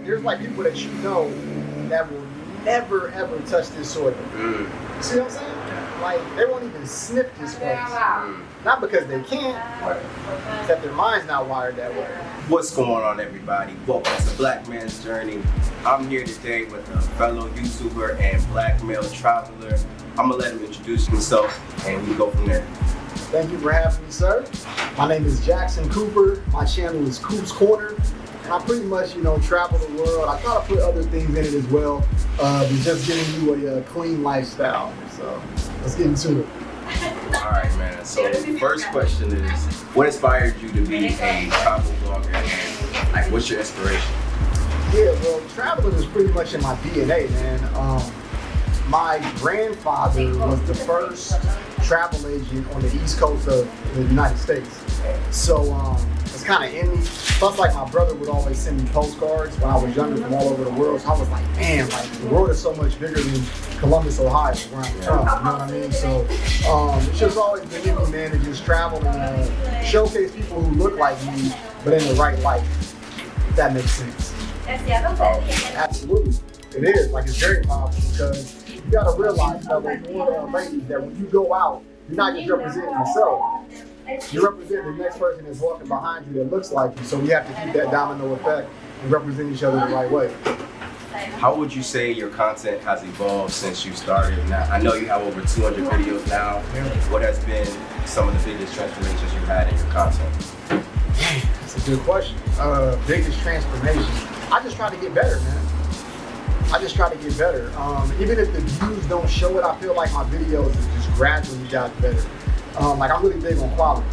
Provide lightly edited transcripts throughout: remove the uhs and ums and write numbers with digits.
there's like people that you know that will never ever touch this soil. See what I'm saying? Like they won't even sniff this place. Not because they can't, it's that their mind's not wired that way. What's going on, everybody? Welcome to Black Man's Journey. I'm here today with a fellow YouTuber and black male traveler. I'm gonna let him introduce himself and we go from there. Thank you for having me, sir. My name is Jackson Cooper. My channel is Coop's Corner. And I pretty much, travel the world. I try to put other things in it as well, but just giving you a clean lifestyle. So let's get into it. All right, man. So first question is, what inspired you to be a travel blogger? And like, what's your inspiration? Yeah, well, traveling is pretty much in my DNA, man. My grandfather was the first travel agent on the East Coast of the United States. So it's kind of in me. Plus, like, my brother would always send me postcards when I was younger from all over the world. So I was like, man, like, the world is so much bigger than Columbus, Ohio, where I'm from. You know what I mean? So it's just always been in me, man, to just travel and showcase people who look like me, but in the right light. If that makes sense. Absolutely. It is. Like, it's very powerful because you got to realize, ladies, that when you go out, you're not just representing yourself. You represent the next person that's walking behind you that looks like you. So we have to keep that domino effect and represent each other the right way. How would you say your content has evolved since you started? Now, I know you have over 200 videos now. What has been some of the biggest transformations you've had in your content? That's a good question. Biggest transformation. I just try to get better, man. I just try to get better. Even if the views don't show it, I feel like my videos have just gradually got better. Like, I'm really big on quality,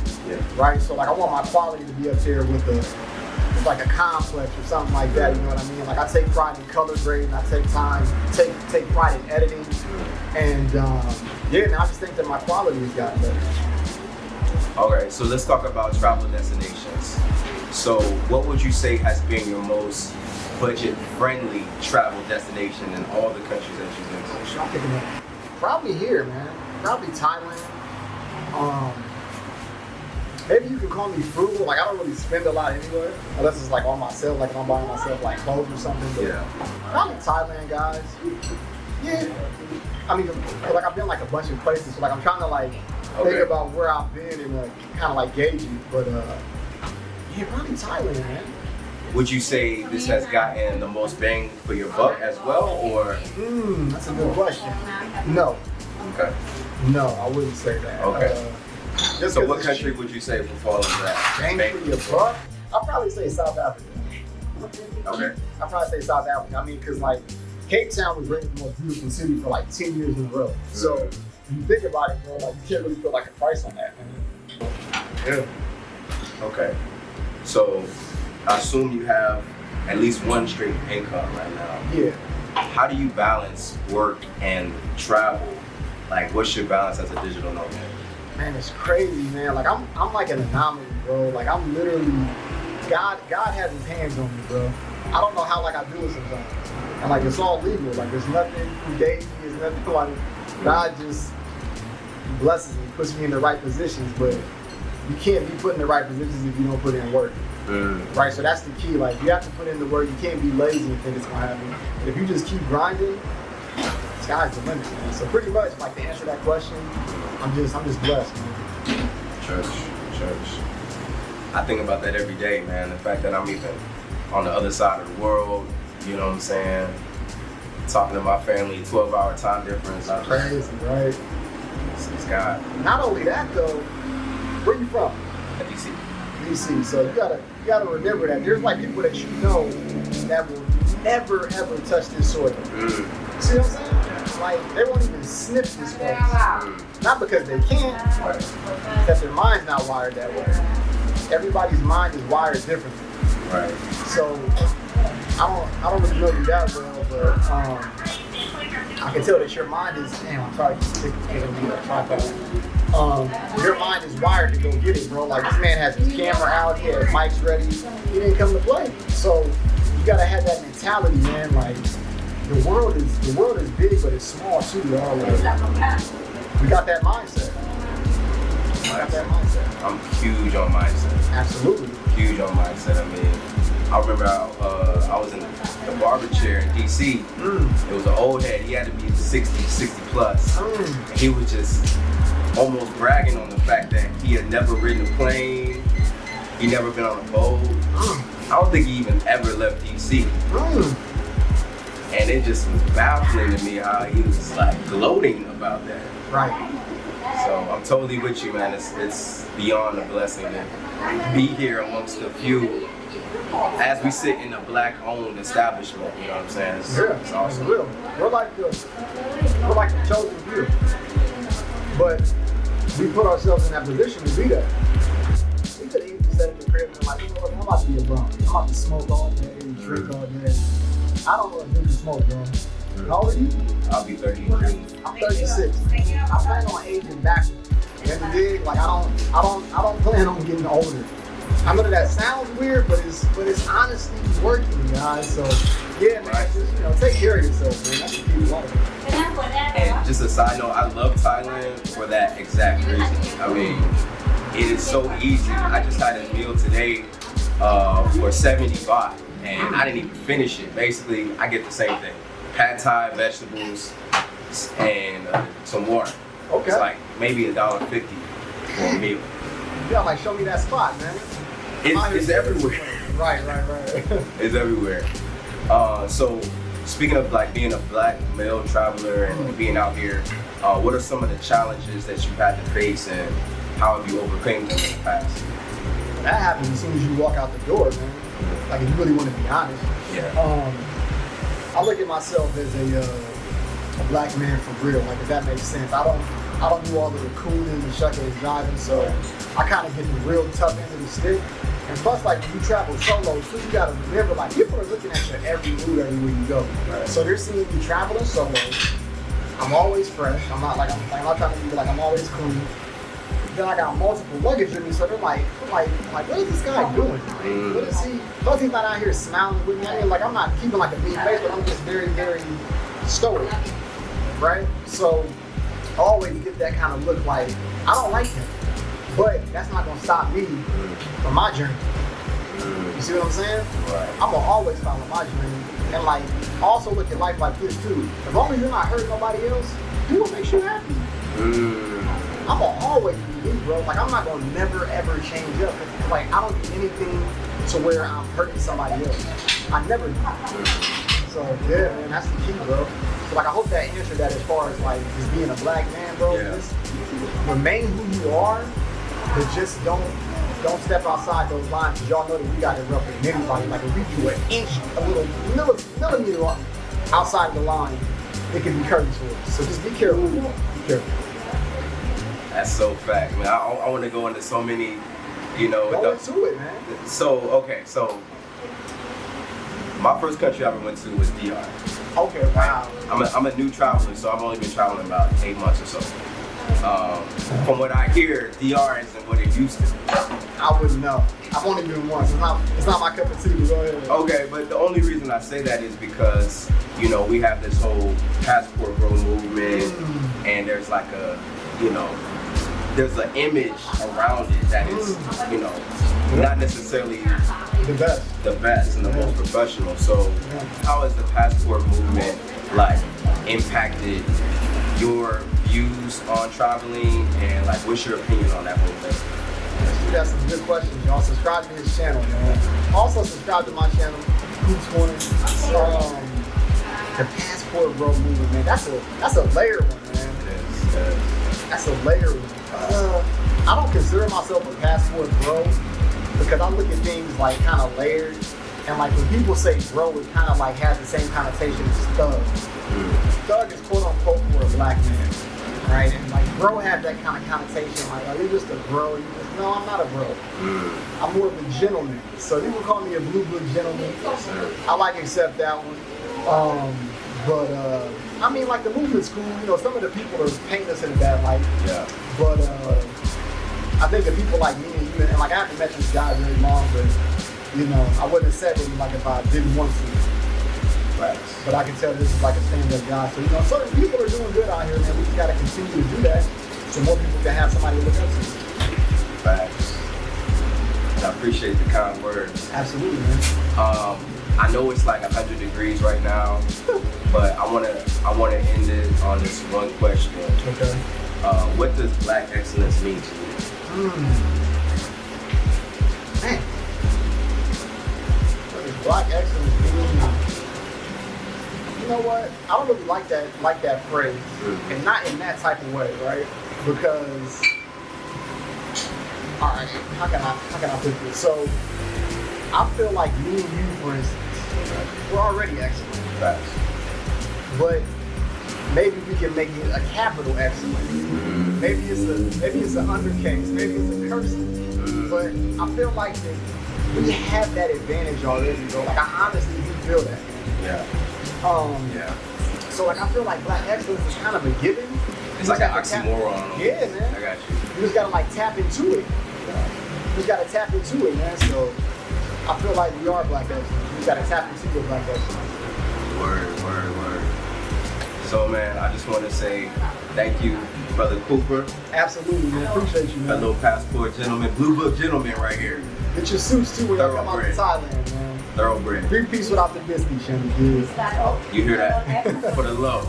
right? So like, I want my quality to be up there with like a complex or something like that. You know what I mean? Like, I take pride in color grading. I take pride in editing, and man, I just think that my quality has gotten better. All right, so let's talk about travel destinations. So, what would you say has been your most budget-friendly travel destination in all the countries that you've been to? I'm picking up probably here, man. Probably Thailand. Maybe you can call me frugal. Like, I don't really spend a lot anyway, unless it's like on myself, like if I'm buying myself like clothes or something. But probably Thailand, guys. Yeah. I mean, like, I've been like a bunch of places, so like I'm trying to like think about where I've been and kind of like gauge it. But probably Thailand, man. Would you say this has gotten the most bang for your buck as well, or? That's a good question. No. Okay. No, I wouldn't say that. Okay. So what country would you say would fall into that? Bang for your buck? I'd probably say South Africa. Okay. I'd probably say South Africa. I mean, because like Cape Town was rated the most beautiful city for like 10 years in a row. So when you think about it, bro, like, you can't really put like a price on that, man. Yeah. Okay. So I assume you have at least one straight income right now. Yeah. How do you balance work and travel? Like, what's your balance as a digital nomad? Man, it's crazy, man. Like, I'm like an anomaly, bro. Like, I'm literally, God has his hands on me, bro. I don't know how, like, I do it sometimes. And like, it's all legal. Like, there's nothing fugazi, there's nothing like, God just blesses me, puts me in the right positions, but you can't be put in the right positions if you don't put in work. Right, so that's the key. Like, you have to put in the work. You can't be lazy and think it's gonna happen. And if you just keep grinding, sky's the limit, man. So pretty much, like, to answer that question, I'm just blessed, man. Church. I think about that every day, man. The fact that I'm even on the other side of the world, you know what I'm saying? Talking to my family, 12-hour time difference. Crazy, right? It's God. Not only that, though, where you from? At DC. DC. So you gotta remember that there's like people that you know that will never ever touch this soil. See what I'm saying? Like, they won't even sniff this place. Not because they can't, that their mind's not wired that way. Everybody's mind is wired differently. Right. So I don't really know you that well, but I can tell that your mind is, damn, I'm sorry, your mind is wired to go get it, bro. Like, this man has his camera out, he has mics ready, he didn't come to play. So you gotta have that mentality, man. Like, the world is big, but it's small too, y'all. Like, we got that mindset. I'm huge on mindset. Absolutely. Huge on mindset. I mean, I remember I was in the barber chair in DC. It was an old head. He had to be 60 plus. And he was just almost bragging on the fact that he had never ridden a plane. He never been on a boat. I don't think he even ever left DC. And it just was baffling to me how he was like gloating about that. Right. So I'm totally with you, man. It's beyond a blessing to be here amongst a few as we sit in a black-owned establishment. You know what I'm saying? It's awesome. Real. We're like the chosen few, but we put ourselves in that position to be that. We could have even said in the crib, and like, you know what, I'm about to be a bum. I'm about to smoke all day, drink all day. I don't know if you can smoke, bro. How old are you? I'll be 33. I'm 36. I plan on aging backwards. You know, dig? Like I don't plan on getting older. I know that sounds weird, but it's honestly working, guys. So yeah, man, just take care of yourself, man. That's the key to life. And just a side note, I love Thailand for that exact reason. I mean, it is so easy. I just had a meal today for 70 baht, and I didn't even finish it. Basically, I get the same thing. Pad Thai, vegetables, and some water. Okay. It's like maybe $1.50 for a meal. Yeah, like show me that spot, man. It's everywhere. Right. It's everywhere. So speaking of like being a black male traveler and being out here, what are some of the challenges that you've had to face, and how have you overcome them in the past? That happens as soon as you walk out the door, man. Like if you really want to be honest. Yeah. I look at myself as a black man for real, like if that makes sense. I don't do all of the cooling and shucking and driving, so I kind of get the real tough end of the stick. And plus, like when you travel solo, so you gotta remember, like people are looking at your every move everywhere you go. Right. So they're seeing you traveling solo. I'm always fresh. I'm not trying to be like I'm always clean. Then I got multiple luggage with me, so they're like, what is this guy doing? What is he? Plus he's not out here smiling with me. I mean, like I'm not keeping like a mean face, but I'm just very, very stoic, right? So I always get that kind of look like I don't like him, but that's not gonna stop me from my journey. You see what I'm saying? Right. I'm gonna always follow my journey, and like also look at life like this too. As long as you're not hurting nobody else, do what makes you happy. I'm gonna always be me, bro. Like I'm not gonna never ever change up. Like I don't do anything to where I'm hurting somebody else. I never do. So yeah, man, that's the key, bro. So like I hope that answered that as far as like just being a black man, bro. Yeah. Just remain who you are, but just don't step outside those lines, because y'all know that we got it rougher than anybody. Like if we do an inch, a little millimeter outside of the line, it can be curtains for us. So just be careful. Be careful. That's so fact, man. I want to go into so many, Go into it, man. So my first country I ever went to was DR. Okay, wow. I'm a new traveler, so I've only been traveling about 8 months or so. From what I hear, DR isn't what it used to be. I wouldn't know. I've only been once. It's not my cup of tea, but go ahead. Okay, but the only reason I say that is because, we have this whole passport bro movement, and there's like there's an image around it that is, not necessarily the best and the most professional. So how has the passport movement like impacted your views on traveling, and like what's your opinion on that whole thing? You got some good questions, y'all. Subscribe to his channel, man. Also subscribe to my channel, Hoops Corner. The passport bro movement, man. That's a layer one, man. Yes. That's a layer one. I don't consider myself a passport bro because I look at things like kind of layered, and like when people say bro, it kind of like has the same connotation as thug. Thug is quote unquote for a black man, right? And like bro has that kind of connotation, like are you just a bro? No, I'm not a bro. I'm more of a gentleman. So you can call me a blue blood gentleman. I like to accept that one. But I mean, like the movement's cool. Some of the people are painting us in a bad light. Yeah. But I think the people like me and you, and like I haven't met this guy very long, but I wouldn't have said it like if I didn't want to. Right. But I can tell this is like a stand-up guy. So certain people are doing good out here, man. We just gotta continue to do that, so more people can have somebody to look up to. Facts. I appreciate the kind words. Absolutely, man. I know it's like 100 degrees right now, but I wanna end it on this one question. Okay. What does Black excellence mean to you? Man. What does Black excellence mean? You know what? I don't really like that phrase, and not in that type of way, right? Because, all right, how can I put this? So, I feel like me and you, for instance, we're already excellent. Facts. But maybe we can make it a capital excellence. Maybe it's an undercase. Maybe it's a cursive. But I feel like that we have that advantage already, bro. Like I honestly do feel that. Yeah. Yeah. So like I feel like Black excellence is kind of a given. It's like an oxymoron. Yeah, man. I got you. You just gotta like tap into it. You just gotta tap into it, man. So I feel like we are Black excellence. You just gotta tap into your Black excellence. Word. So man, I just want to say thank you, Brother Cooper. Absolutely, man. Appreciate you, man. A little passport gentleman, blue book gentleman right here. Get your suits too when y'all come out to Thailand, man. Thoroughbred. 3-piece without the biscuit, Shannon. You hear that? For the low.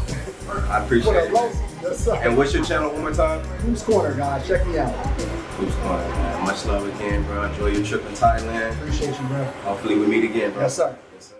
I appreciate For the it. low. Yes, sir. And what's your channel one more time? Who's Corner, guys? Check me out. Who's Corner, man. Much love again, bro. Enjoy your trip in Thailand. Appreciate you, bro. Hopefully we meet again, bro. Yes, sir. Yes, sir.